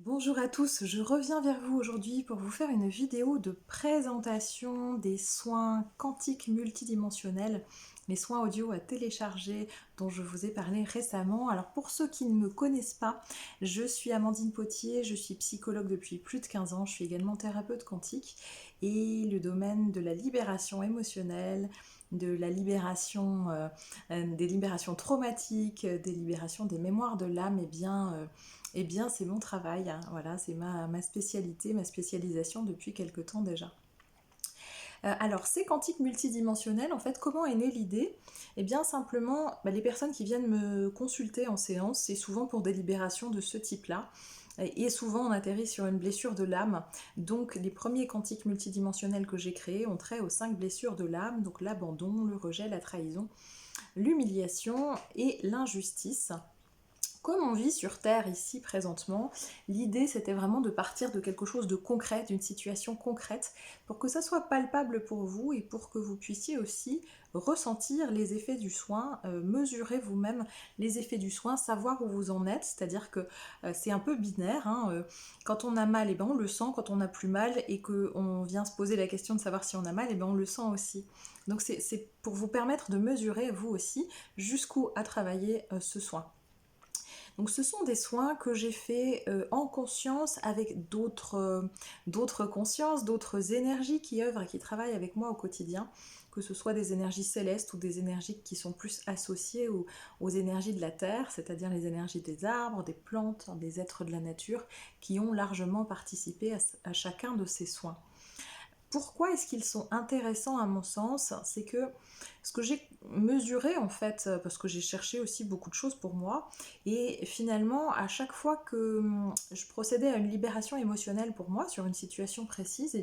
Bonjour à tous, je reviens vers vous aujourd'hui pour vous faire une vidéo de présentation des soins quantiques multidimensionnels, les soins audio à télécharger dont je vous ai parlé récemment. Alors pour ceux qui ne me connaissent pas, je suis Amandine Potier, je suis psychologue depuis plus de 15 ans, je suis également thérapeute quantique et le domaine de la libération émotionnelle, de la libération, des libérations traumatiques, des libérations des mémoires de l'âme, eh bien, c'est mon travail, hein. Voilà, c'est ma spécialité, ma spécialisation depuis quelque temps déjà. Alors, ces quantiques multidimensionnels, en fait, comment est née l'idée? Eh bien, simplement, les personnes qui viennent me consulter en séance, c'est souvent pour des libérations de ce type-là. Et souvent, on atterrit sur une blessure de l'âme. Donc, les premiers quantiques multidimensionnels que j'ai créés ont trait aux 5 blessures de l'âme, donc l'abandon, le rejet, la trahison, l'humiliation et l'injustice. Comme on vit sur Terre ici présentement, l'idée c'était vraiment de partir de quelque chose de concret, d'une situation concrète, pour que ça soit palpable pour vous et pour que vous puissiez aussi ressentir les effets du soin, mesurer vous-même les effets du soin, savoir où vous en êtes, c'est-à-dire que c'est un peu binaire, hein, quand on a mal, on le sent, quand on a plus mal et qu'on vient se poser la question de savoir si on a mal, on le sent aussi. Donc c'est pour vous permettre de mesurer vous aussi jusqu'où a travaillé ce soin. Donc ce sont des soins que j'ai faits en conscience avec d'autres consciences, d'autres énergies qui œuvrent et qui travaillent avec moi au quotidien, que ce soit des énergies célestes ou des énergies qui sont plus associées aux énergies de la Terre, c'est-à-dire les énergies des arbres, des plantes, des êtres de la nature, qui ont largement participé à chacun de ces soins. Pourquoi est-ce qu'ils sont intéressants à mon sens? C'est que ce que j'ai mesuré en fait, parce que j'ai cherché aussi beaucoup de choses pour moi, et finalement à chaque fois que je procédais à une libération émotionnelle pour moi sur une situation précise,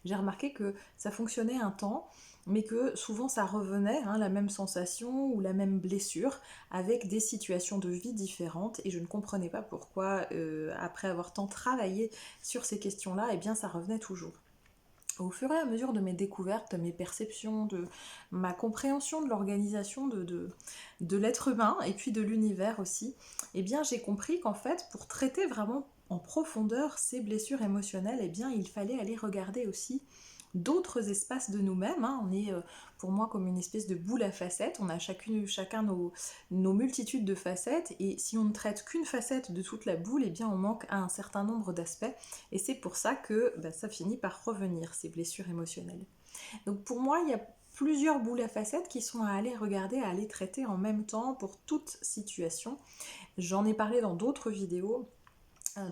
j'ai remarqué que ça fonctionnait un temps, mais que souvent ça revenait, hein, la même sensation ou la même blessure, avec des situations de vie différentes, et je ne comprenais pas pourquoi, après avoir tant travaillé sur ces questions-là, ça revenait toujours. Au fur et à mesure de mes découvertes, de mes perceptions, de ma compréhension de l'organisation de l'être humain et puis de l'univers aussi, j'ai compris qu'en fait, pour traiter vraiment en profondeur ces blessures émotionnelles, il fallait aller regarder aussi d'autres espaces de nous-mêmes, hein. On est pour moi comme une espèce de boule à facettes, on a chacun nos multitudes de facettes, et si on ne traite qu'une facette de toute la boule, on manque un certain nombre d'aspects, et c'est pour ça que ça finit par revenir, ces blessures émotionnelles. Donc pour moi, il y a plusieurs boules à facettes qui sont à aller regarder, à aller traiter en même temps pour toute situation. J'en ai parlé dans d'autres vidéos,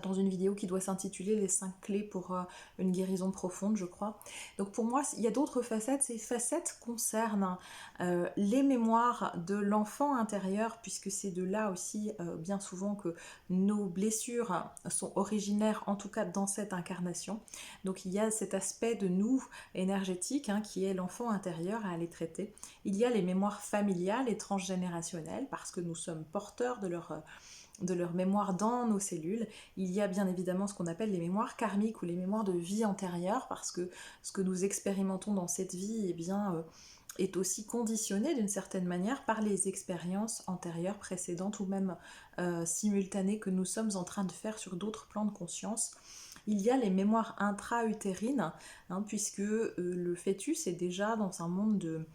dans une vidéo qui doit s'intituler Les 5 clés pour une guérison profonde, je crois. Donc pour moi, il y a d'autres facettes. Ces facettes concernent les mémoires de l'enfant intérieur, puisque c'est de là aussi bien souvent que nos blessures sont originaires, en tout cas dans cette incarnation. Donc il y a cet aspect de nous énergétique, hein, qui est l'enfant intérieur à aller traiter. Il y a les mémoires familiales et transgénérationnelles, parce que nous sommes porteurs de leur mémoire dans nos cellules. Il y a bien évidemment ce qu'on appelle les mémoires karmiques ou les mémoires de vie antérieure, parce que ce que nous expérimentons dans cette vie est aussi conditionné d'une certaine manière par les expériences antérieures, précédentes ou même simultanées que nous sommes en train de faire sur d'autres plans de conscience. Il y a les mémoires intra-utérines, hein, puisque le fœtus est déjà dans un monde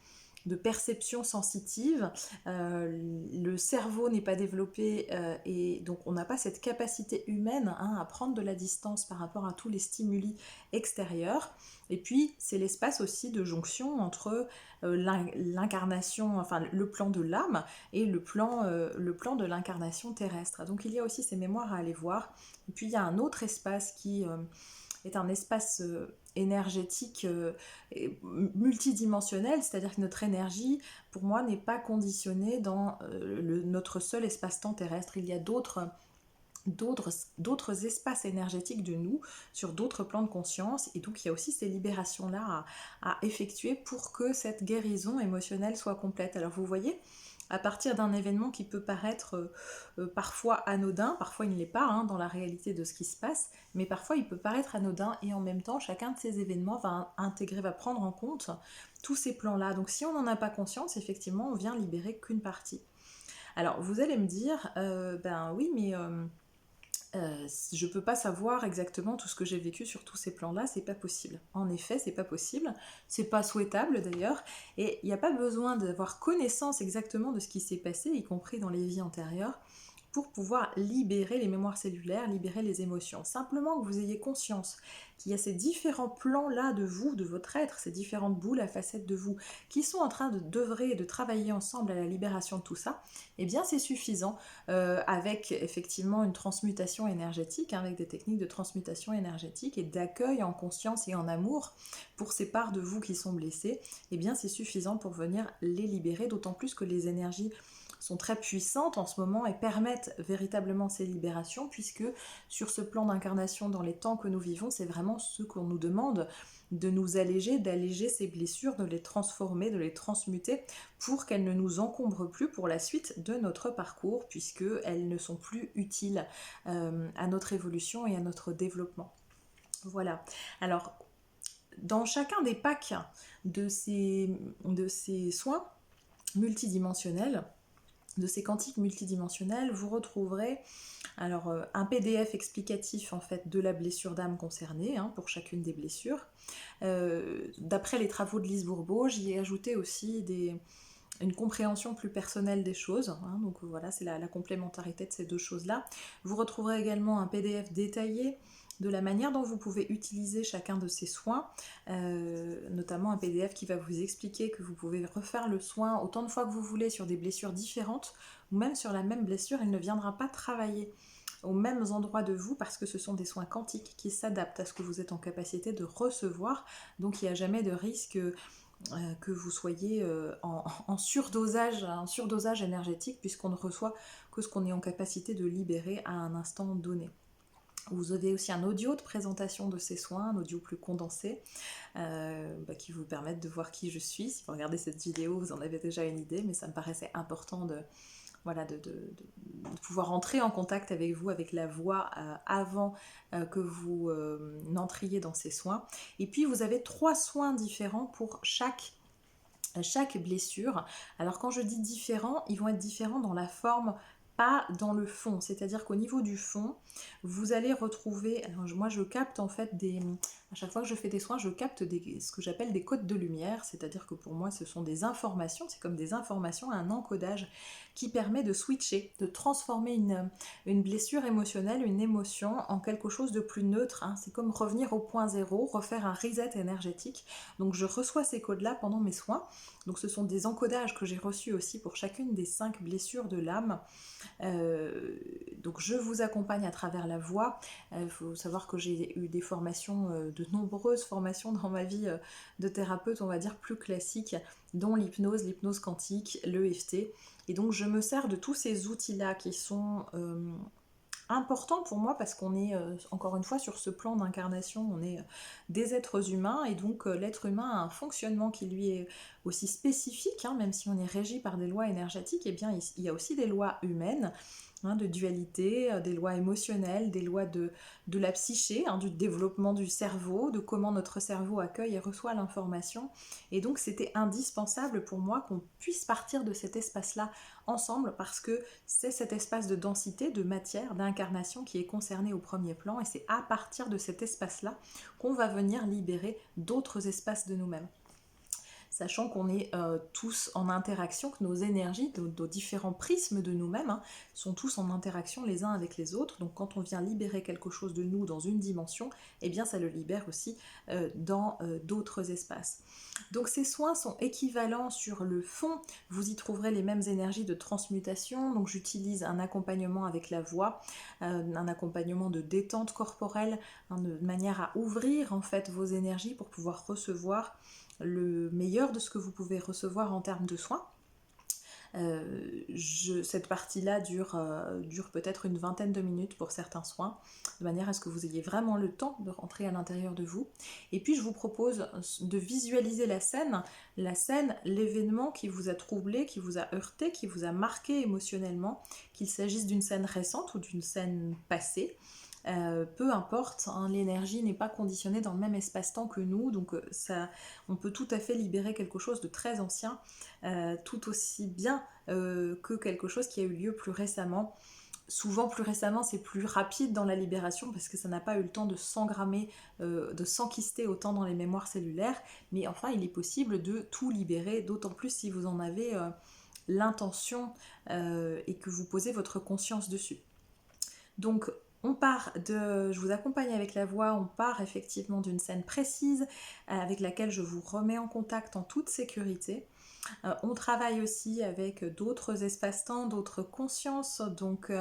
de perception sensitive, le cerveau n'est pas développé, et donc on n'a pas cette capacité humaine, hein, à prendre de la distance par rapport à tous les stimuli extérieurs. Et puis c'est l'espace aussi de jonction entre l'incarnation, enfin le plan de l'âme et le plan de l'incarnation terrestre. Donc il y a aussi ces mémoires à aller voir. Et puis il y a un autre espace qui est un espace énergétique multidimensionnel, c'est-à-dire que notre énergie, pour moi, n'est pas conditionnée dans notre seul espace-temps terrestre. Il y a d'autres espaces énergétiques de nous sur d'autres plans de conscience, et donc il y a aussi ces libérations-là à effectuer pour que cette guérison émotionnelle soit complète. Alors vous voyez, à partir d'un événement qui peut paraître parfois anodin, parfois il ne l'est pas, hein, dans la réalité de ce qui se passe, mais parfois il peut paraître anodin, et en même temps chacun de ces événements va intégrer, va prendre en compte tous ces plans-là. Donc si on n'en a pas conscience, effectivement on vient libérer qu'une partie. Alors vous allez me dire, ben oui, mais Je peux pas savoir exactement tout ce que j'ai vécu sur tous ces plans-là, c'est pas possible. En effet, c'est pas possible, c'est pas souhaitable d'ailleurs, et il n'y a pas besoin d'avoir connaissance exactement de ce qui s'est passé, y compris dans les vies antérieures, pour pouvoir libérer les mémoires cellulaires, libérer les émotions. Simplement que vous ayez conscience qu'il y a ces différents plans-là de vous, de votre être, ces différentes boules à facettes de vous, qui sont en train d'œuvrer et de travailler ensemble à la libération de tout ça, eh bien c'est suffisant, avec effectivement une transmutation énergétique, hein, avec des techniques de transmutation énergétique et d'accueil en conscience et en amour pour ces parts de vous qui sont blessées, eh bien c'est suffisant pour venir les libérer, d'autant plus que les énergies sont très puissantes en ce moment et permettent véritablement ces libérations, puisque sur ce plan d'incarnation dans les temps que nous vivons, c'est vraiment ce qu'on nous demande, de nous alléger, d'alléger ces blessures, de les transformer, de les transmuter pour qu'elles ne nous encombrent plus pour la suite de notre parcours, puisqu'elles ne sont plus utiles à notre évolution et à notre développement. Voilà. Alors, dans chacun des packs de ces soins multidimensionnels, de ces quantiques multidimensionnels, vous retrouverez un PDF explicatif en fait de la blessure d'âme concernée, hein, pour chacune des blessures. D'après les travaux de Lise Bourbeau, j'y ai ajouté aussi une compréhension plus personnelle des choses, hein, donc voilà, c'est la complémentarité de ces deux choses-là. Vous retrouverez également un PDF détaillé de la manière dont vous pouvez utiliser chacun de ces soins, notamment un PDF qui va vous expliquer que vous pouvez refaire le soin autant de fois que vous voulez sur des blessures différentes, ou même sur la même blessure, il ne viendra pas travailler aux mêmes endroits de vous parce que ce sont des soins quantiques qui s'adaptent à ce que vous êtes en capacité de recevoir, donc il n'y a jamais de risque que vous soyez en surdosage énergétique, puisqu'on ne reçoit que ce qu'on est en capacité de libérer à un instant donné. Vous avez aussi un audio de présentation de ces soins, un audio plus condensé, qui vous permettent de voir qui je suis. Si vous regardez cette vidéo, vous en avez déjà une idée, mais ça me paraissait important de pouvoir entrer en contact avec vous, avec la voix, avant que vous n'entriez dans ces soins. Et puis vous avez 3 soins différents pour chaque blessure. Alors quand je dis différents, ils vont être différents dans la forme, pas dans le fond. C'est-à-dire qu'au niveau du fond, vous allez retrouver, alors moi je capte en fait à chaque fois que je fais des soins, je capte ce que j'appelle des codes de lumière, c'est-à-dire que pour moi ce sont des informations, c'est comme des informations, un encodage qui permet de switcher, de transformer une blessure émotionnelle, une émotion en quelque chose de plus neutre, hein. C'est comme revenir au point zéro, refaire un reset énergétique. Donc je reçois ces codes-là pendant mes soins. Donc ce sont des encodages que j'ai reçus aussi pour chacune des 5 blessures de l'âme. Donc je vous accompagne à travers la voix. Il faut savoir que j'ai eu des formations, de nombreuses formations dans ma vie de thérapeute, on va dire plus classique, dont l'hypnose quantique, l'EFT. Et donc je me sers de tous ces outils-là qui sont important pour moi parce qu'on est encore une fois sur ce plan d'incarnation, on est des êtres humains, et donc l'être humain a un fonctionnement qui lui est aussi spécifique, hein, même si on est régi par des lois énergétiques, et bien il y a aussi des lois humaines, hein, de dualité, des lois émotionnelles, des lois de la psyché, hein, du développement du cerveau, de comment notre cerveau accueille et reçoit l'information. Et donc c'était indispensable pour moi qu'on puisse partir de cet espace-là ensemble, parce que c'est cet espace de densité, de matière, d'incarnation qui est concerné au premier plan, et c'est à partir de cet espace-là qu'on va venir libérer d'autres espaces de nous-mêmes. Sachant qu'on est tous en interaction, que nos énergies, nos différents prismes de nous-mêmes, hein, sont tous en interaction les uns avec les autres. Donc quand on vient libérer quelque chose de nous dans une dimension, eh bien ça le libère aussi dans d'autres espaces. Donc ces soins sont équivalents sur le fond, vous y trouverez les mêmes énergies de transmutation. Donc j'utilise un accompagnement avec la voix, un accompagnement de détente corporelle, hein, de manière à ouvrir en fait vos énergies pour pouvoir recevoir le meilleur de ce que vous pouvez recevoir en termes de soins. Cette partie-là dure peut-être une vingtaine de minutes pour certains soins, de manière à ce que vous ayez vraiment le temps de rentrer à l'intérieur de vous. Et puis je vous propose de visualiser la scène, l'événement qui vous a troublé, qui vous a heurté, qui vous a marqué émotionnellement, qu'il s'agisse d'une scène récente ou d'une scène passée. Peu importe, hein, l'énergie n'est pas conditionnée dans le même espace-temps que nous, donc on peut tout à fait libérer quelque chose de très ancien, tout aussi bien que quelque chose qui a eu lieu plus récemment. Souvent, plus récemment, c'est plus rapide dans la libération parce que ça n'a pas eu le temps de s'engrammer, de s'enquister autant dans les mémoires cellulaires. Mais enfin, il est possible de tout libérer, d'autant plus si vous en avez l'intention et que vous posez votre conscience dessus. Donc, je vous accompagne avec la voix, on part effectivement d'une scène précise avec laquelle je vous remets en contact en toute sécurité. On travaille aussi avec d'autres espaces-temps, d'autres consciences, donc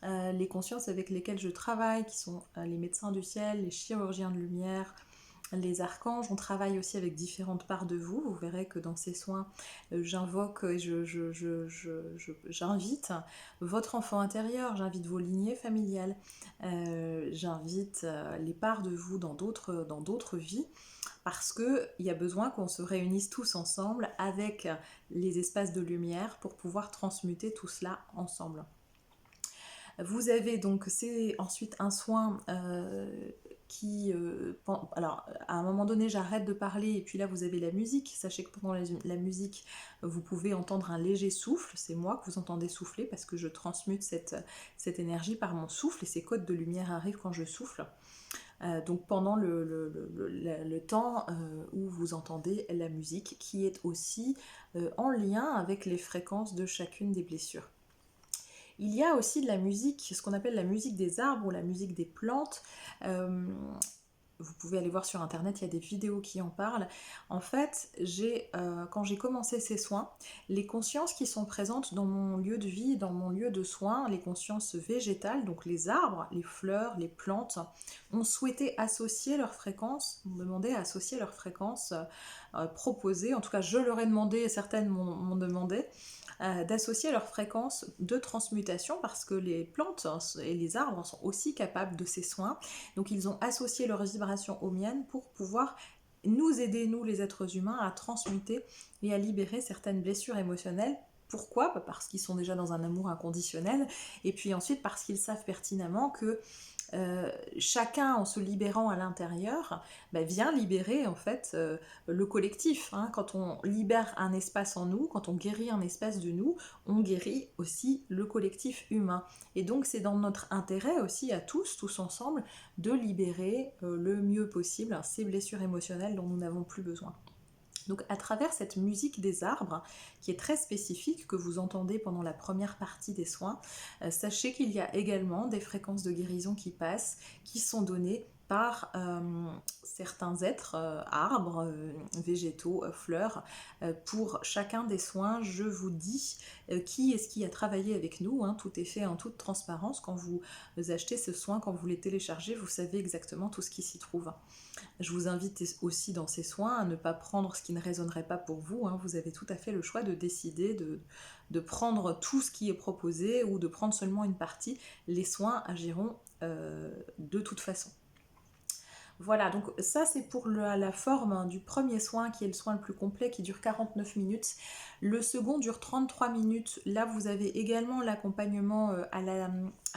les consciences avec lesquelles je travaille, qui sont les médecins du ciel, les chirurgiens de lumière, les archanges. On travaille aussi avec différentes parts de vous. Vous verrez que dans ces soins, j'invoque et j'invite votre enfant intérieur, j'invite vos lignées familiales, j'invite les parts de vous dans d'autres vies, parce qu'il y a besoin qu'on se réunisse tous ensemble avec les espaces de lumière pour pouvoir transmuter tout cela ensemble. Vous avez donc, c'est ensuite un soin alors à un moment donné j'arrête de parler et puis là vous avez la musique. Sachez que pendant la musique vous pouvez entendre un léger souffle, c'est moi que vous entendez souffler parce que je transmute cette énergie par mon souffle et ces codes de lumière arrivent quand je souffle. Donc pendant le temps où vous entendez la musique qui est aussi en lien avec les fréquences de chacune des blessures. Il y a aussi de la musique, ce qu'on appelle la musique des arbres ou la musique des plantes. Vous pouvez aller voir sur internet, il y a des vidéos qui en parlent. En fait, quand j'ai commencé ces soins, les consciences qui sont présentes dans mon lieu de vie, dans mon lieu de soins, les consciences végétales, donc les arbres, les fleurs, les plantes, ont souhaité associer leurs fréquences, m'ont demandé à associer leurs fréquences proposées. En tout cas, je leur ai demandé, certaines m'ont demandé, d'associer leurs fréquences de transmutation parce que les plantes et les arbres sont aussi capables de ces soins. Donc ils ont associé leurs vibrations aux miennes pour pouvoir nous aider, nous les êtres humains, à transmuter et à libérer certaines blessures émotionnelles. Pourquoi ? Parce qu'ils sont déjà dans un amour inconditionnel et puis ensuite parce qu'ils savent pertinemment que chacun en se libérant à l'intérieur vient libérer en fait le collectif. Quand on libère un espace en nous, quand on guérit un espace de nous, on guérit aussi le collectif humain. Et donc c'est dans notre intérêt aussi à tous ensemble, de libérer le mieux possible ces blessures émotionnelles dont nous n'avons plus besoin. Donc à travers cette musique des arbres, qui est très spécifique, que vous entendez pendant la première partie des soins, sachez qu'il y a également des fréquences de guérison qui passent, qui sont données par certains êtres, arbres, végétaux, fleurs. Pour chacun des soins, je vous dis qui est-ce qui a travaillé avec nous. Tout est fait en toute transparence. Quand vous achetez ce soin, quand vous les téléchargez, vous savez exactement tout ce qui s'y trouve. Je vous invite aussi dans ces soins à ne pas prendre ce qui ne résonnerait pas pour vous. Vous avez tout à fait le choix de décider de prendre tout ce qui est proposé ou de prendre seulement une partie. Les soins agiront de toute façon. Voilà, donc ça c'est pour la forme du premier soin qui est le soin le plus complet qui dure 49 minutes. Le second dure 33 minutes. Là vous avez également l'accompagnement à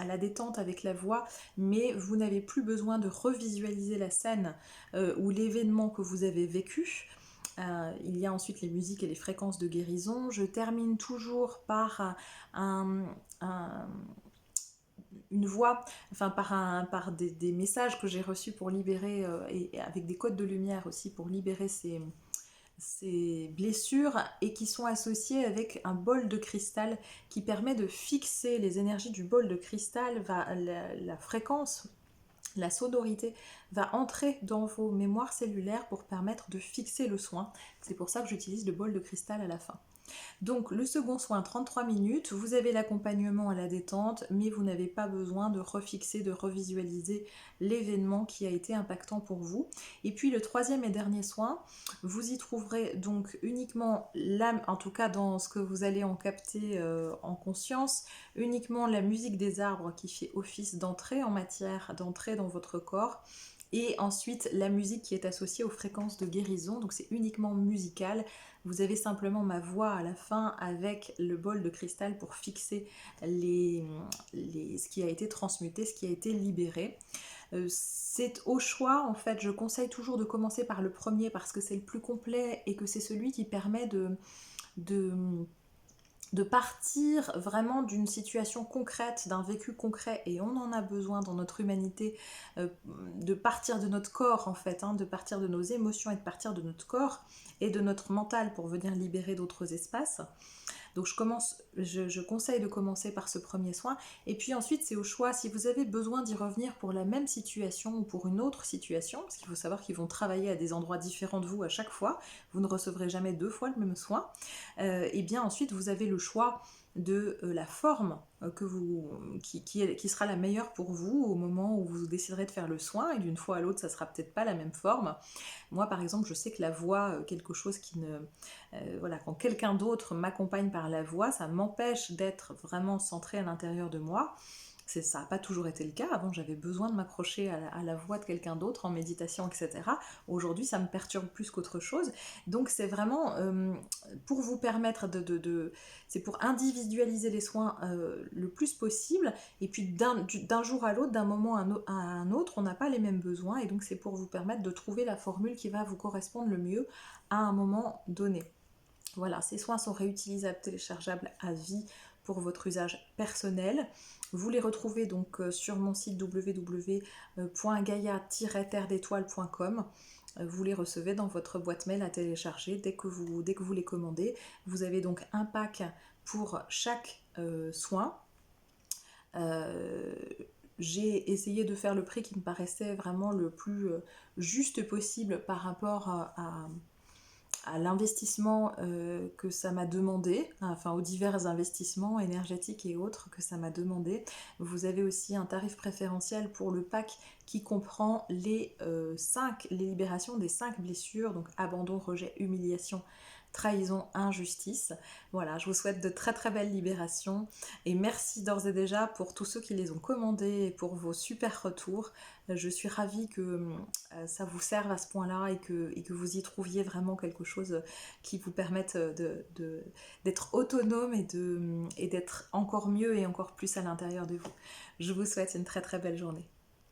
la détente avec la voix, mais vous n'avez plus besoin de revisualiser la scène ou l'événement que vous avez vécu. Il y a ensuite les musiques et les fréquences de guérison. Je termine toujours par une voix, enfin par des messages que j'ai reçus pour libérer, et avec des codes de lumière aussi pour libérer ces blessures, et qui sont associées avec un bol de cristal qui permet de fixer les énergies du bol de cristal. La fréquence, la sonorité va entrer dans vos mémoires cellulaires pour permettre de fixer le soin. C'est pour ça que j'utilise le bol de cristal à la fin. Donc le second soin 33 minutes, vous avez l'accompagnement à la détente, mais vous n'avez pas besoin de refixer, de revisualiser l'événement qui a été impactant pour vous. Et puis le troisième et dernier soin, vous y trouverez donc uniquement, en tout cas dans ce que vous allez en capter en conscience, uniquement la musique des arbres qui fait office d'entrée en matière, d'entrée dans votre corps. Et ensuite la musique qui est associée aux fréquences de guérison, donc c'est uniquement musical. Vous avez simplement ma voix à la fin avec le bol de cristal pour fixer ce qui a été transmuté, ce qui a été libéré. C'est au choix, en fait, je conseille toujours de commencer par le premier parce que c'est le plus complet et que c'est celui qui permet de de partir vraiment d'une situation concrète, d'un vécu concret, et on en a besoin dans notre humanité, de partir de notre corps en fait, hein, de partir de nos émotions et de partir de notre corps et de notre mental pour venir libérer d'autres espaces. Donc je conseille de commencer par ce premier soin, et puis ensuite c'est au choix. Si vous avez besoin d'y revenir pour la même situation ou pour une autre situation, parce qu'il faut savoir qu'ils vont travailler à des endroits différents de vous à chaque fois, vous ne recevrez jamais 2 fois le même soin, et bien ensuite vous avez le choix de la forme qui sera la meilleure pour vous au moment où vous déciderez de faire le soin, et d'une fois à l'autre ça sera peut-être pas la même forme. Moi par exemple je sais que la voix, quelque chose qui ne... voilà, quand quelqu'un d'autre m'accompagne par la voix, ça m'empêche d'être vraiment centrée à l'intérieur de moi. Ça n'a pas toujours été le cas. Avant, j'avais besoin de m'accrocher à la voix de quelqu'un d'autre en méditation, etc. Aujourd'hui, ça me perturbe plus qu'autre chose. Donc, c'est vraiment pour vous permettre c'est pour individualiser les soins le plus possible. Et puis, d'un jour à l'autre, d'un moment à un autre, on n'a pas les mêmes besoins. Et donc, c'est pour vous permettre de trouver la formule qui va vous correspondre le mieux à un moment donné. Voilà, ces soins sont réutilisables, téléchargeables à vie pour votre usage personnel. Vous les retrouvez donc sur mon site www.gaia-terredétoile.com. Vous les recevez dans votre boîte mail à télécharger dès que vous les commandez. Vous avez donc un pack pour chaque soin. J'ai essayé de faire le prix qui me paraissait vraiment le plus juste possible par rapport à l'investissement que ça m'a demandé, enfin aux divers investissements énergétiques et autres que ça m'a demandé. Vous avez aussi un tarif préférentiel pour le pack qui comprend les libérations des 5 blessures, donc abandon, rejet, humiliation, trahison, injustice. Voilà, je vous souhaite de très très belles libérations, et merci d'ores et déjà pour tous ceux qui les ont commandés et pour vos super retours. Je suis ravie que ça vous serve à ce point-là, et que vous y trouviez vraiment quelque chose qui vous permette d'être autonome et d'être encore mieux et encore plus à l'intérieur de vous. Je vous souhaite une très très belle journée.